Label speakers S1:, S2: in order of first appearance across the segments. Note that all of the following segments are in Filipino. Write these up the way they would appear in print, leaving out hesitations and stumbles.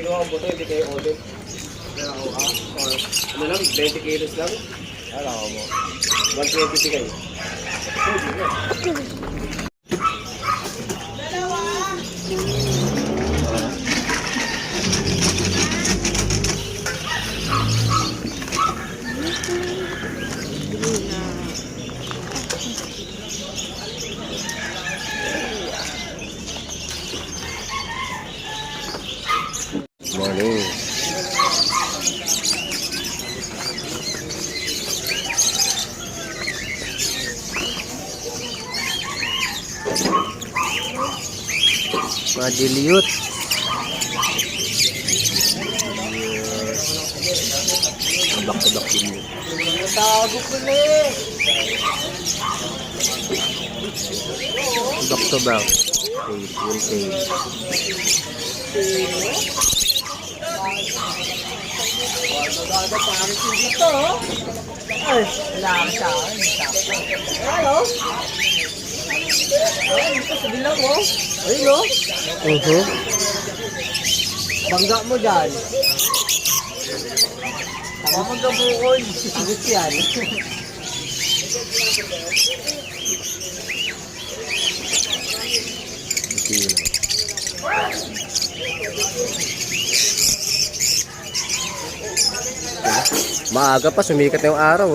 S1: kinuha ang buto, hindi kayo ulit. Or ano lang, 20 kilos lang. Alam mo. 120 kayo.
S2: Morning. Madiliyot. Bak-bak din.
S1: Tago ko na eh.
S2: Back to back. Okay.
S1: Wala parang dito. Ay, wala ka sa akin. Ano? Ay, ito sa bilang mo. Ayun o. Bangga mo dyan. Tama magkabukol. Agit yan.
S2: Maaga pa, sumikat na yung araw.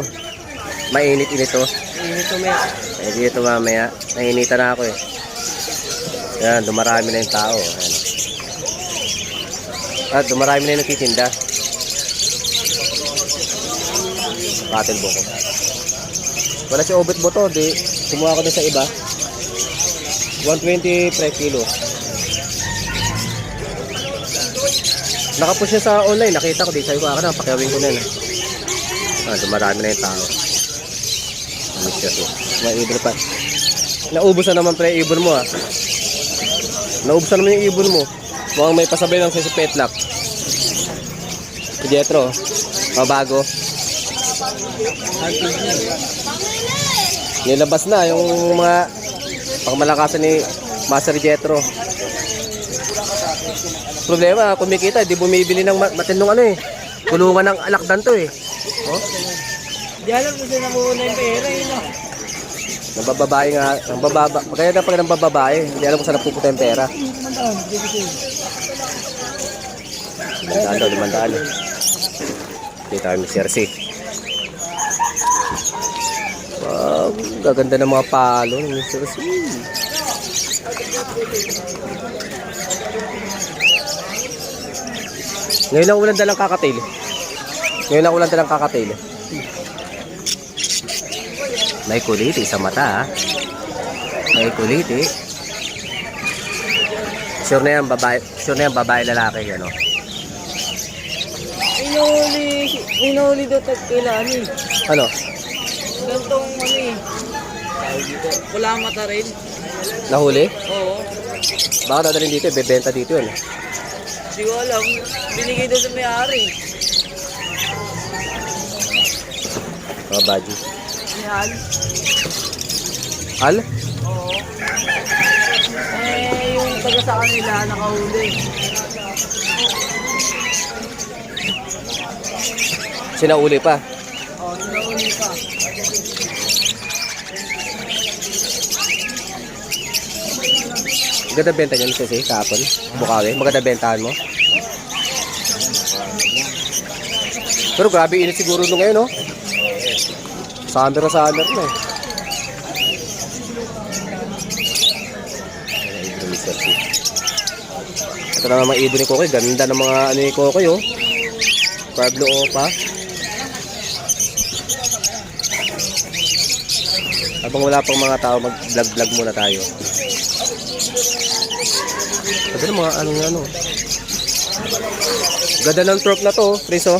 S2: Mainit-init to.
S1: Init to, me.
S2: Eh, dito mamaya. Nainitan na ako eh. Yan, dumarami na yung tao. Ayan. At dumarami na yung nagtitinda. Katil buko. Wala si Obet Boto, di. Kumuha ko din sa iba. 120 per kilo. Nakapush niya sa online, nakita ko di. Sabi ko, pakiawin ko na yun. Dumarami na yung tao. May ibon pa. Naubos na naman pre ibon mo Naubos na naman yung ibon mo. Mukhang may pasabay lang sa petlock. Si Jetro. Mabago. Nilabas na yung mga pangmalakasan ni Master Jetro. Problema, kumikita, di bumibili ng matindong kulungan ng alakdan to eh. Oh?
S1: Di alam kung saan namuuna yung pera yun
S2: Nang nga, kaya na pag ng bababae, hindi alam kung saan napupunta yung pera. Limandaan. Dito kami Mr. C. Wow, gaganda ng mga palo ng Mr. C. Ngayon lang ulan dalang kakatail. May kuliti sa mata. May kuliti. Sure na yan babae lalaki ano.
S1: Inuli daw tagkailan
S2: Ano?
S1: Gantong wala mata rin.
S2: Nahuli?
S1: Oo.
S2: Baka dadalhin dito, bebenta dito yun.
S1: Hindi ko alam. Binigay daw sa may-ari.
S2: Mga badge.
S1: Hal?
S2: Hal?
S1: Oo. Yung taga sa kanila nakahuli.
S2: Sinauli pa?
S1: Oo, sinauli pa.
S2: Maganda benta niya Mr. C kahapon? Bukawi? Maganda bentahan mo? Pero grabe init siguro nung ngayon, no? Summer na eh. Mr. C. Ito na mga ibon ni Kokoy. Ganda ng mga ni Kokoy, oh. Pablo Opa. Habang wala pang mga tao, mag-vlog muna tayo. Ganda ng mga ano. Ganda ng truck na to, Riso.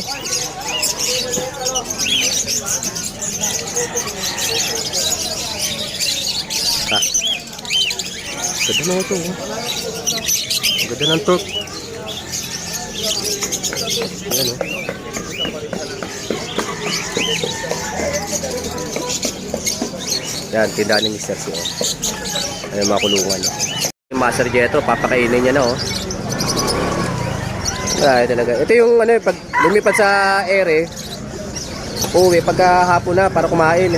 S2: Ganda na ito. Ganda ng truck. Ayan o. Yan, tindahan ni Mr. C. Ayan mga kulungan. Master Jetro, papakainin niya na oh. Marami talaga. Ito yung ano, pag lumipad sa ere, uwi pagka hapon na para kumain.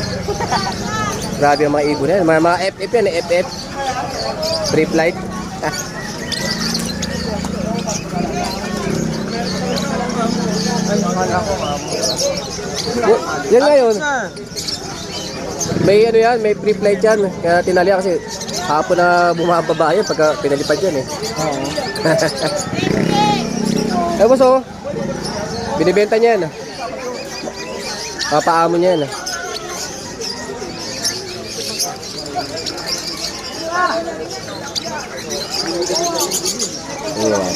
S2: Grabe ang mga ibon yan. Mga FF yan, FF. Free flight. Yan nga yun. May ano yan, may free flight yan. Kaya tinali kasi hapon na bumababa yan pagka pinalipad yan eh.
S3: Oo.
S2: Tapos oh, binibenta niya yan. Papaamo niya yan. Ayan.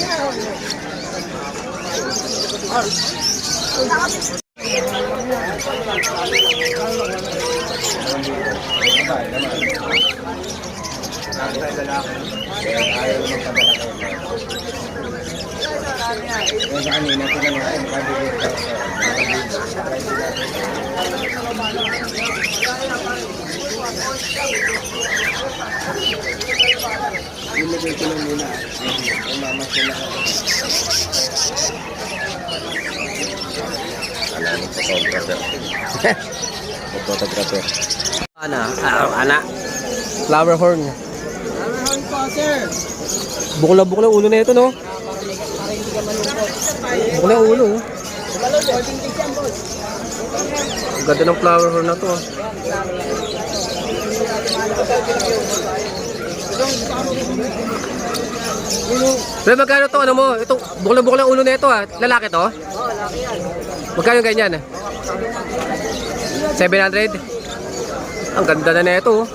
S1: Ilagay ko lang muna. Ay, mama ko na.
S2: Alam mo sa photographer. Photographer. Ana. Flower horn.
S3: Meron po, sir.
S2: Bukla-bukla ulo na ito, no? Bukla yung ulo, oh. Ang ganda ng flower horn na to, ah. Pero magkano to, ano mo? Ito, bukla-bukla yung ulo na ito, ah. Lalaki to?
S3: Oo, laki yan.
S2: Magkano ganyan, ah? 700? Ang ganda na na ito, oh.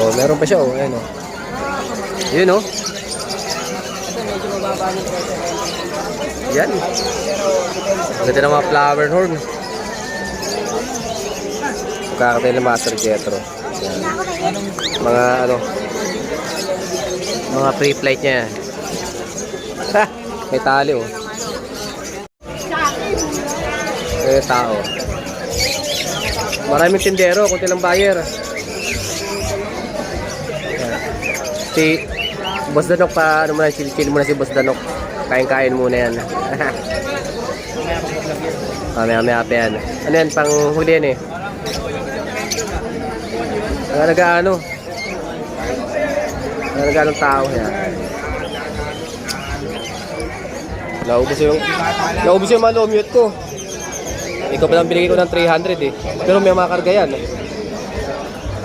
S2: Oh, meron pa siya, oh. Ayan, oh. Yun, oh.
S3: Ito, medyo mababa ng presyo.
S2: Yan. Ang ganda ng mga flower horn. Kakatay ng Master Jetro. Yan. Mga ano, mga free flight niya. Ha! May tali, oh. May tao. Maraming tindero, kunti lang buyer. Yan. Si Boss Danok pa, ano muna, chill muna si Boss Danok. Kain-kain muna yan. Mamaya pa yan. Ano yan, pang huli yan eh. Nagagaano. Nagagaanong tao yan. Naubos yung mga low-mute ko. Ikaw pa lang binigay ko ng 300 eh. Pero may mga karga yan.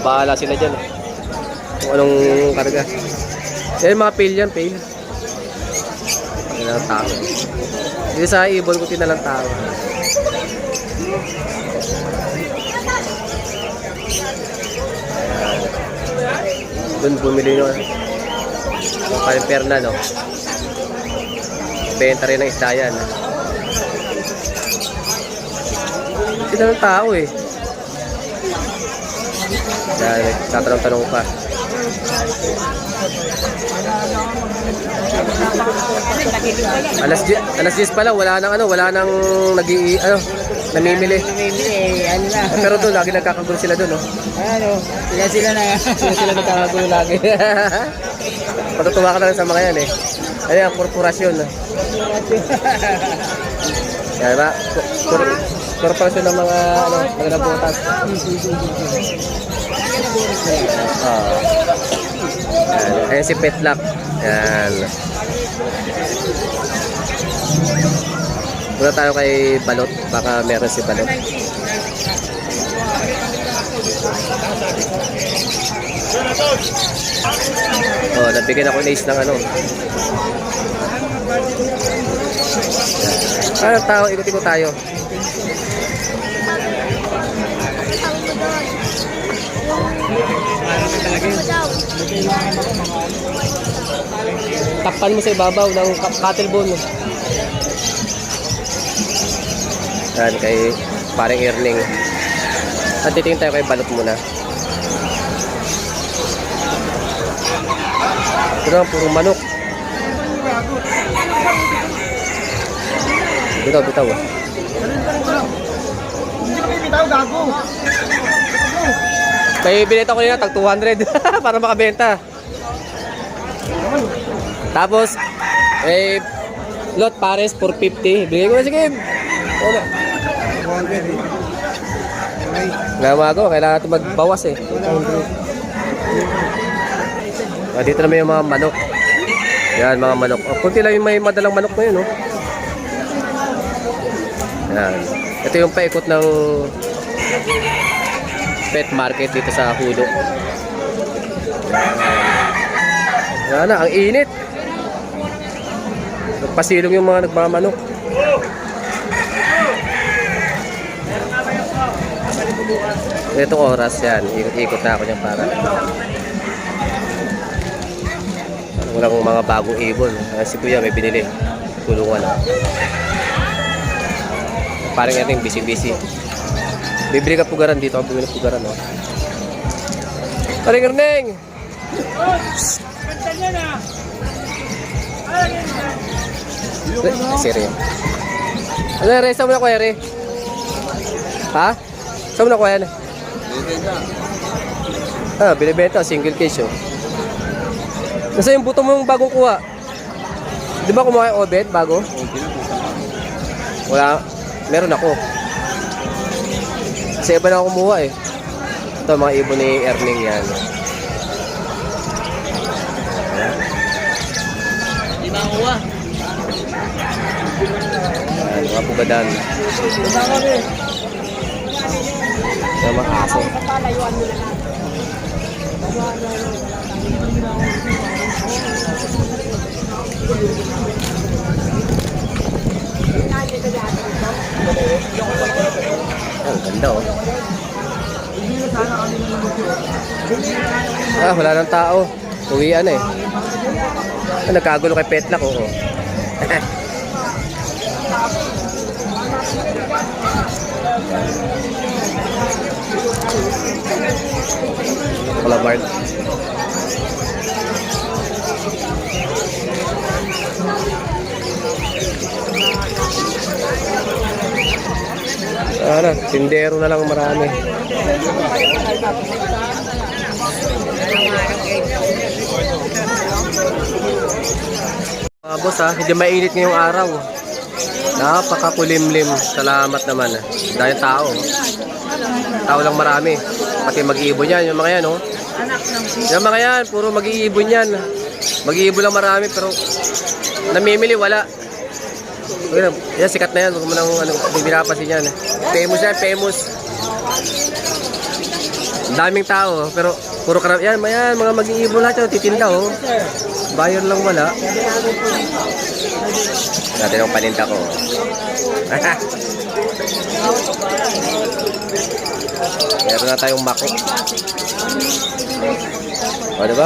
S2: Bahala sila dyan eh. Kung anong karga. Yan mga pail yan, pail. Tinalang tao. Dito sa ibon ko tinalang tao. Doon bumili nyo. Ang Kaliperna, no? Benta rin ng isda yan. Tinalang tao eh. Dahil tatanong-tanong pa. Alas 10 pa lang, wala nang namimili.
S3: Ano na.
S2: Pero doon, lagi nagkakagulo sila doon, no?
S3: Ano, sila na.
S2: Sila nagkakagulo lagi. Patutuwa ka na sa mga yan, eh. Ano yan, korporasyon. Yan ba? Korporasyon ng mga, mga nabutas. Ayan si Petlap. Yan. Muna tayo kay Balot. Baka meron si Balot. Oh, nabigyan ako ng ace ng ano. Ano tao, ikot-ikot tayo. Takpan mo sa ibabaw ng cattle bone. Yan kay parang earning. At titingin tayo kay Balot muna. Ito na, puro manok. Bitaw.
S3: Hindi ko bibitaw, gago.
S2: May binenta ko nila tag 200 para makabenta. Tapos, lot pares 450. Bigay ko na, sige. Wala. Gamago, kailangan natin magbawas eh. Dito naman yung mga manok. Yan, mga manok. Kunti lang yung may madalang manok na yun, oh. Yan. Ito yung paikot ng pet market dito sa Hulo. Yan na, ang init. Nagpasilong yung mga nagmamanok. Itong oras yan, ikot-ikot na ako niyan para walang mga bagong ibon. Si Kuya may binili. Tulungan na. Parang natin busy-busy. Bibili ka pugaran dito. Bibili ka pugaran, no? Paring Erneng! Siri. Ano, Re? Saan mo na kuya, Re? Ha? Saan mo na kuya? Binibenta. Single case, oh. Nasa yung buto mo yung bagong kuha? Di ba kumuha yung Obed bago? Wala. Meron ako. Kasi iba na ako kumuha eh. Ito mga ibon ni Erning yan.
S3: Di ba kuha?
S2: Ayan, mga pugadan. Ayan, mga aso. Ang ganda, oh. Wala nang tao. Uwian eh. Nagkagulo kay Petlak, oh. Kalabard. Ano, tindero na lang marami. Mga boss ha, hindi mainit ngayong araw. Napakakulimlim. Salamat naman. Dahil tao. Tao lang marami. Pati mag-iibon yan. Yung mga yan, oh. Yung mga yan, puro mag-iibon yan. Mag-iibon lang marami, pero namimili, wala. Yan, sikat na yan. Huwag mo nang bibirapasin yan. Famous yan, famous. Daming tao, pero puro karap. Yan, mga mag-iibon lahat yan. Titinda, oh. Buyer lang wala. Natin ang paninda ko. Meron na tayong mako. O, diba?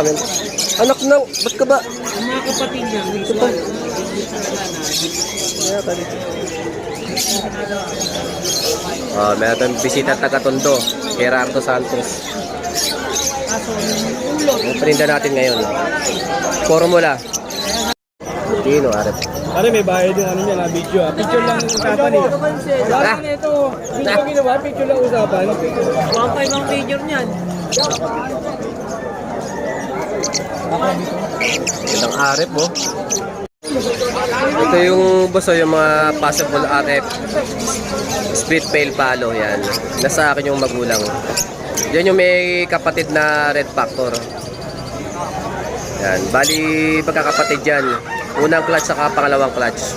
S2: Anak nang, ba't ka ba?
S3: Ang mga kapatid niya,
S2: Ito pa. Meron tayong bisita taga-Tondo. Gerardo Santos. Ang paninda natin ngayon. Formula. Dino, Arep.
S3: Pare, may bayad yung ano niya na video. Picture lang usapan eh. Wala na ito. Hindi ko ginawa, picture lang usapan. 1.5 ang picture niyan.
S2: Ang Arep mo. Ito yung boso, yung mga possible Arep. Split pale palo, yan. Nasa akin yung magulang. Yan yung may kapatid na Red Factor. Yan. Bali, pagkakapatid yan. Unang clutch saka pangalawang clutch.